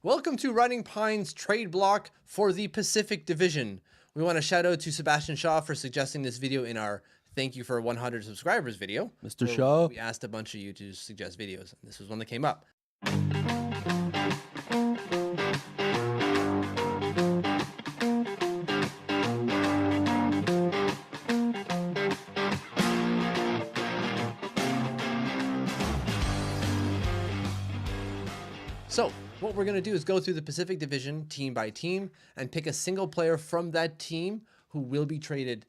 Welcome to Running Pine's trade block for the Pacific Division. We want to shout out to Sebastian Shaw for suggesting this video in our Thank You for 100 Subscribers video. Mr. Shaw. We asked a bunch of you to suggest videos, and this was one that came up. So, what we're going to do is go through the Pacific Division team by team and pick a single player from that team who will be traded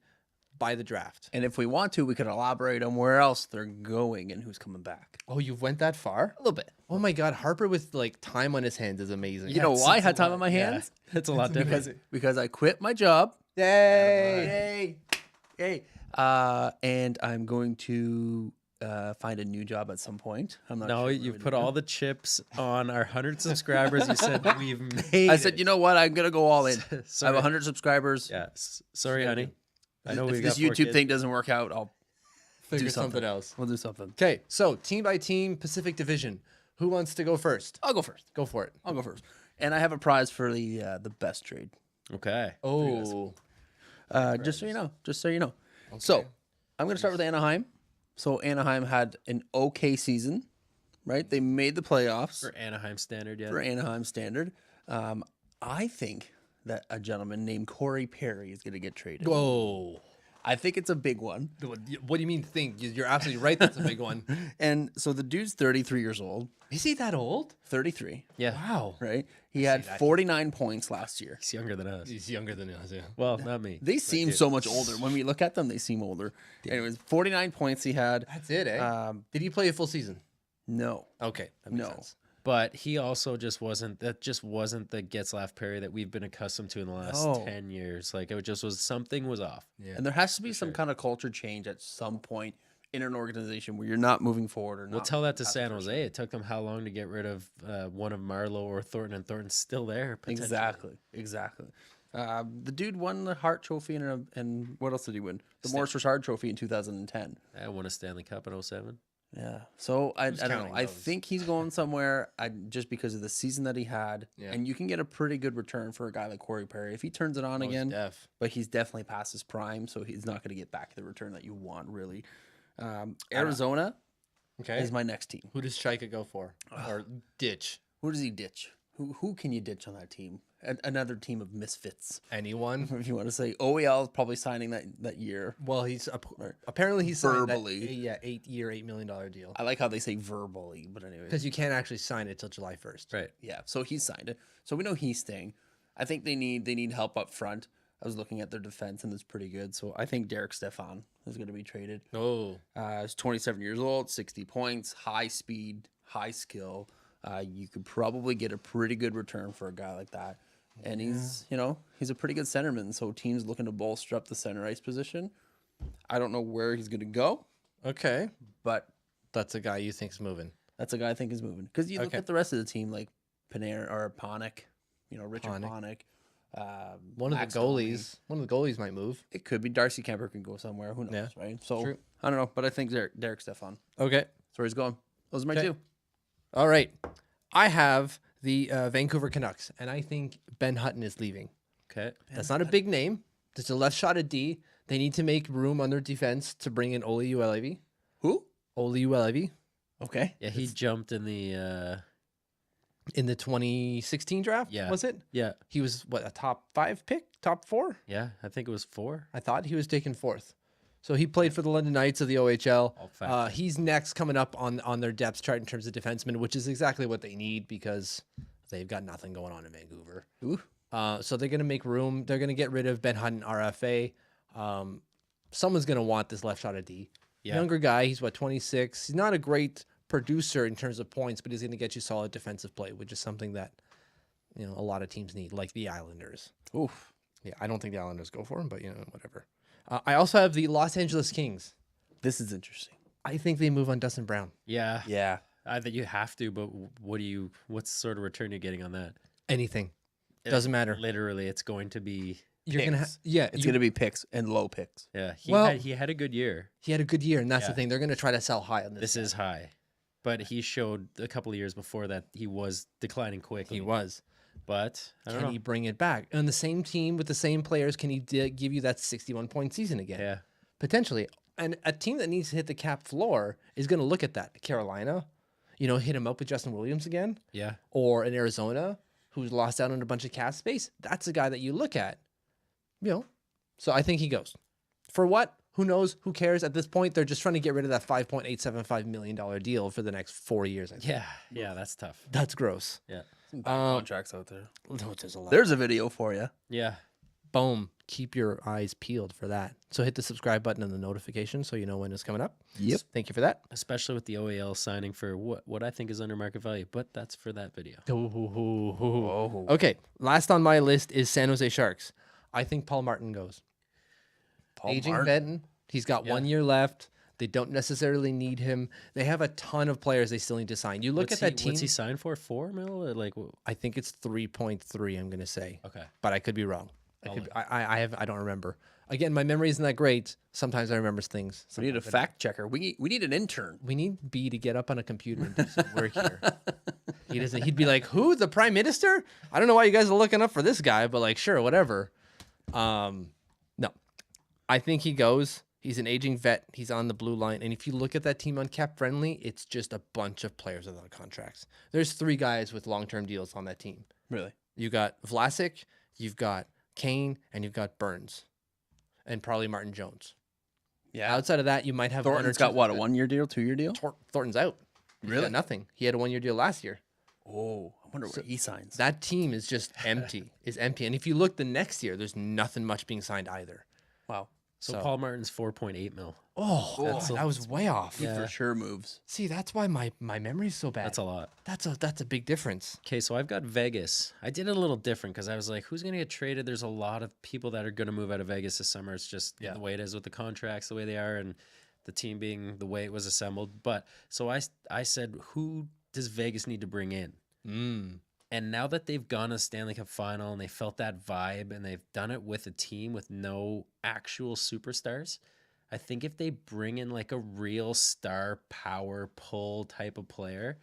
by the draft. And if we want to, we could elaborate on where else they're going and who's coming back. Oh, you went that far? A little bit. Oh my God, Harper with like time on his hands is amazing. You know why I had time on my hands? It's a lot different. Because I quit my job. Yay! Yay! And I'm going to find a new job at some point. I'm not No, sure you've when. put all the chips on our 100 subscribers. You said we've made I said, you know what? I'm going to go all in. I have Sorry. 100 subscribers. Yeah. Sorry, honey. I know If we've this got 4 YouTube kids. thing doesn't work out, I'll Figure do something else. We'll do something. Okay, so team by team, Pacific Division. Who wants to go first? I'll go first. Go for it. I'll go first. And I have a prize for the best trade. Okay. Oh, Just so you know. Just so you know. So I'm going to start with Anaheim. So Anaheim had an okay season, right? They made the playoffs For Anaheim standard, yeah. for Anaheim standard. I think that a gentleman named Corey Perry is going to get traded. whoa. I think it's a big one. What do you mean think? You're absolutely right. That's a big one. And so the dude's 33 years old. Is he that old? 33, Yeah. Wow. right? He had that. 49 points last year. He's younger than us. He's younger than us, yeah. Well, not me. They seem so much older. When we look at them, they seem older. Anyways, 49 points he had. That's it, eh? Did he play a full season? No. Okay, that makes No. sense. But he also just wasn't the Getzlaff Perry that we've been accustomed to in the last No. 10 years. Like it just was something was off. Yeah. And there has to be some kind of culture change at some point in an organization where you're not moving forward or not. We'll tell that to San Jose. It took them how long to get rid of one of Marlowe or Thornton, and Thornton's still there. potentially. Exactly. The dude won the Hart Trophy and what else did he win? The Morris Richard Trophy in 2010. I won a Stanley Cup in 07. Yeah. So I don't know. counting I those? think he's going somewhere just because of the season that he had. Yeah. And you can get a pretty good return for a guy like Corey Perry if he turns it on again. Def. But he's definitely past his prime, so he's not going to get back the return that you want, really. Arizona Okay. is my next team. Who does Shaika go for? Or ditch? Who does he ditch? Who can you ditch on that team? Another team of misfits, Anyone? if you want to say. OEL is probably signing that year. Well, he's apparently he's signed that, Verbally. yeah, 8-year, $8 million deal. I like how they say verbally, but anyway. Because you can't actually sign it till July 1st. Right. Yeah, so he signed it. So we know he's staying. I think they need help up front. I was looking at their defense and it's pretty good. So I think Derek Stefan is going to be traded. Oh, He's 27 years old, 60 points, high speed, high skill. You could probably get a pretty good return for a guy like that. And he's a pretty good centerman. So teams looking to bolster up the center ice position. I don't know where he's going to go, okay. but That's a guy you think's moving. that's a guy I think is moving. Because you look Okay. at the rest of the team, like Panair or Panik, Richard Panik. Panik. One of Max the Domi. goalies might move. It could be Darcy Kemper can go somewhere. Who knows, Yeah, right? So true. I don't know, but I think Derek Stefan. Okay. That's where he's going. Those are my Okay. two. All right. I have the Vancouver Canucks, and I think Ben Hutton is leaving. Okay. That's not a big name. It's a left shot at D. They need to make room on their defense to bring in Olli Juolevi. Who? Olli Juolevi Okay. Yeah, he jumped in the in the 2016 draft. Yeah. Was it? yeah. He was what, a top 5 pick, top 4? Yeah, I think it was 4. I thought he was taken 4th. So he played for the London Knights of the OHL. All fact. He's next coming up on their depth chart in terms of defensemen, which is exactly what they need because they've got nothing going on in Vancouver. Ooh. So they're going to make room. They're going to get rid of Ben Hutton, RFA. Someone's going to want this left shot at D. Yeah. Younger guy. He's 26. He's not a great producer in terms of points, but he's going to get you solid defensive play, which is something that a lot of teams need, like the Islanders. Oof. Yeah, I don't think the Islanders go for him, but whatever. I also have the Los Angeles Kings. This is interesting. I think they move on Dustin Brown. Yeah. Yeah. I think you have to, but what sort of return are you getting on that? Anything. Doesn't matter. Literally, it's going to be You're gonna Picks. it's Going to be picks and low picks. yeah. Well- He had a good year. he had a good year, and that's the Yeah. thing. They're gonna try to sell high on this. This is high. but he showed a couple of years before that he was declining quickly. He was. But I don't Can know. he bring it back? On the same team with the same players, can he give you that 61-point season again? Yeah. Potentially. And a team that needs to hit the cap floor is going to look at that. Carolina, hit him up with Justin Williams again. Yeah. Or in Arizona, who's lost out on a bunch of cap space. That's a guy that you look at. So I think he goes. For what? Who knows? Who cares? At this point, they're just trying to get rid of that $5.875 million deal for the next 4 years. I think. Yeah, that's tough. That's gross. Yeah. Some bad contracts out there. No, there's a lot. There's a video for you. Yeah. Boom. Keep your eyes peeled for that. So hit the subscribe button and the notification so you know when it's coming up. Yep. Thank you for that. Especially with the OEL signing for what I think is under market value, but that's for that video. Oh. Okay. Last on my list is San Jose Sharks. I think Paul Martin goes. Aging veteran. He's got 1 year left. They don't necessarily need him. They have a ton of players they still need to sign. You look at that team. What's he signed for? 4 mil? Or like, I think it's 3.3. I'm gonna say. okay. But I could be wrong. I don't remember. Again, my memory isn't that great. Sometimes I remember things. We need a fact checker. We need an intern. We need B to get up on a computer and do some work here. He doesn't. He'd be like, "Who? The Prime Minister? I don't know why you guys are looking up for this guy, but like, sure, whatever." No, I think he goes. He's an aging vet. He's on the blue line, and if you look at that team on cap friendly, it's just a bunch of players without contracts. There's 3 guys with long-term deals on that team. Really? You got Vlasic, you've got Kane, and you've got Burns, and probably Martin Jones. Yeah. Outside of that, you might have Thornton's got what, a 1 year deal, 2 year deal? Thornton's out. He's Really? got nothing. He had a 1 year deal last year. Oh, I wonder where he signs. That team is just empty. And if you look the next year, there's nothing much being signed either. Wow. So Paul Martin's 4.8 mil. Oh, that was way off. He for sure moves. See, that's why my memory's so bad. That's a lot. That's a big difference. Okay, so I've got Vegas. I did it a little different because I was like, who's going to get traded? There's a lot of people that are going to move out of Vegas this summer. It's just the way it is with the contracts, the way they are, and the team being the way it was assembled. But so I said, who does Vegas need to bring in? And now that they've gone to Stanley Cup final and they felt that vibe and they've done it with a team with no actual superstars, I think if they bring in like a real star power pull type of player,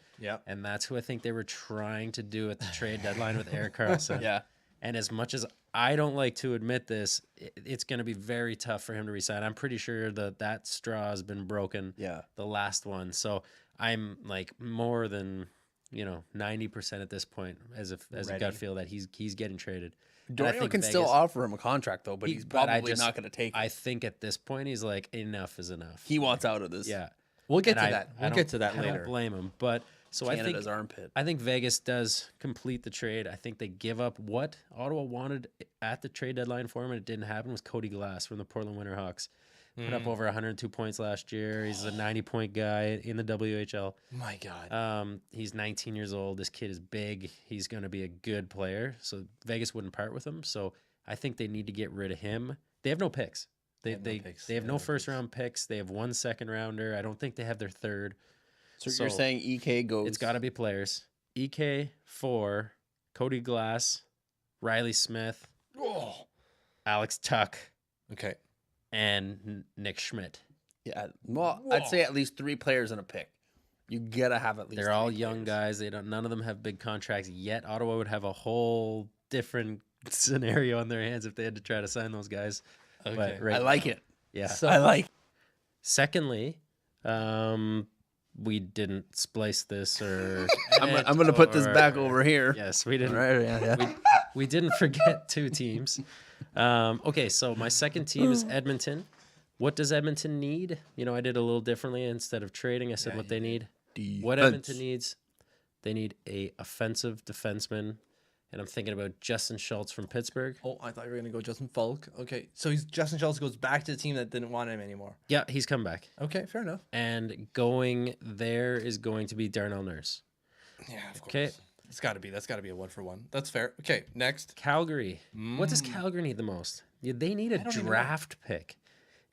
and that's who I think they were trying to do at the trade deadline with Erik Karlsson. Yeah. And as much as I don't like to admit this, it's going to be very tough for him to resign. I'm pretty sure that straw has been broken. Yeah. The last one. So I'm like more than 90% at this point as a gut feel that he's getting traded. Dorian can still offer him a contract though, but he's probably not going to take it. I think at this point he's like, enough is enough. He wants out of this. Yeah. We'll get to And that. I We'll get to that I later. don't blame him. But so Canada's armpit. I think Vegas does complete the trade. I think they give up what Ottawa wanted at the trade deadline for him, and it didn't happen, was Cody Glass from the Portland Winterhawks. Put up over 102 points last year. He's a 90-point guy in the WHL. My God. He's 19 years old. This kid is big. He's going to be a good player. So Vegas wouldn't part with him. So I think they need to get rid of him. They have no picks. They have no first-round picks. They have 1 second-rounder. I don't think they have their third. So you're saying EK goes... It's got to be players. EK 4, Cody Glass, Riley Smith, Alex Tuck, Okay. and Nick Schmidt. Yeah. Well, I'd say at least 3 players in a pick. You got to have at least They're all 3 young players. guys. None of them have big contracts yet. Ottawa would have a whole different scenario on their hands if they had to try to sign those guys. Okay. But right I like it. Yeah. So I like it. Secondly, we didn't splice this or I'm going to put this back over here. Yes, we didn't. Right, yeah. We didn't forget 2 teams. Okay, so my second team is Edmonton. What does Edmonton need? I did a little differently. Instead of trading, I said what they need. What Edmonton needs, they need a offensive defenseman. And I'm thinking about Justin Schultz from Pittsburgh. Oh, I thought you were gonna go Justin Falk. Okay, so Justin Schultz goes back to the team that didn't want him anymore. Yeah, he's come back. Okay, fair enough. And going there is going to be Darnell Nurse. Yeah, of course. Okay. That's got to be a 1-for-1. That's fair. Okay, next. Calgary. What does Calgary need the most? Yeah, they need a draft pick.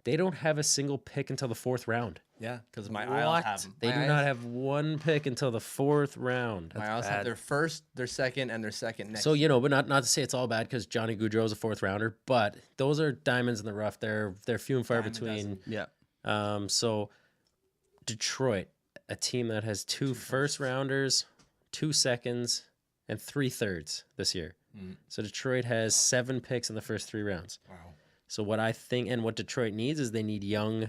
They don't have a single pick until the 4th round. Yeah, because my Isles have them. They do not have 1 pick until the 4th round. My Isles have their first, their second, and their second next. So, but not to say it's all bad because Johnny Gaudreau's a 4th rounder, but those are diamonds in the rough. They're few and far between. Yeah. So Detroit, a team that has 2 first rounders, 2 seconds, and 3 thirds this year. So Detroit has 7 picks in the first 3 rounds. Wow. So what I think and what Detroit needs is they need young,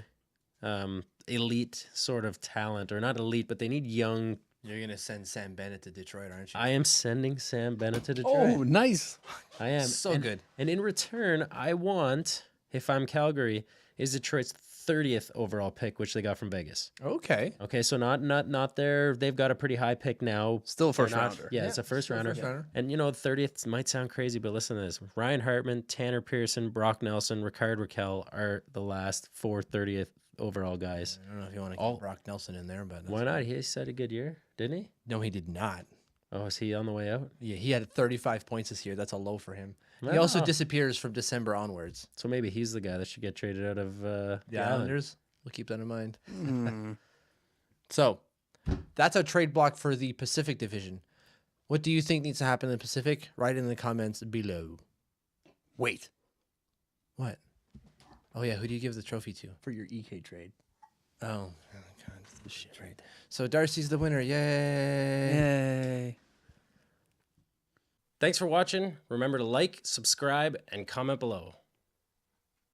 elite sort of talent, or not elite, but they need young. You're gonna send Sam Bennett to Detroit, aren't you? I am sending Sam Bennett to Detroit. Oh, nice. I am So good. And in return, I want, if I'm Calgary, is Detroit's 30th overall pick, which they got from Vegas. Okay. Okay, so not there. They've got a pretty high pick now. Still a They're first not- rounder. Yeah, it's a first rounder. first rounder. And 30th might sound crazy, but listen to this: Ryan Hartman, Tanner Pearson, Brock Nelson, Ricard Raquel are the last 4 30th overall guys. I don't know if you want to All- keep Brock Nelson in there, but Why not? He had a good year, didn't he? No, he did not. Oh, is he on the way out? Yeah, he had 35 points this year. That's a low for him. He also Wow. disappears from December onwards. So maybe he's the guy that should get traded out of The the island. Islanders. We'll keep that in mind. So that's our trade block for the Pacific Division. What do you think needs to happen in the Pacific? Write in the comments below. Wait What? Oh yeah, who do you give the trophy to? for your EK trade. Oh, God, it's the shit right. So Darcy's the winner. Yay! Yay. Thanks for watching. Remember to like, subscribe, and comment below.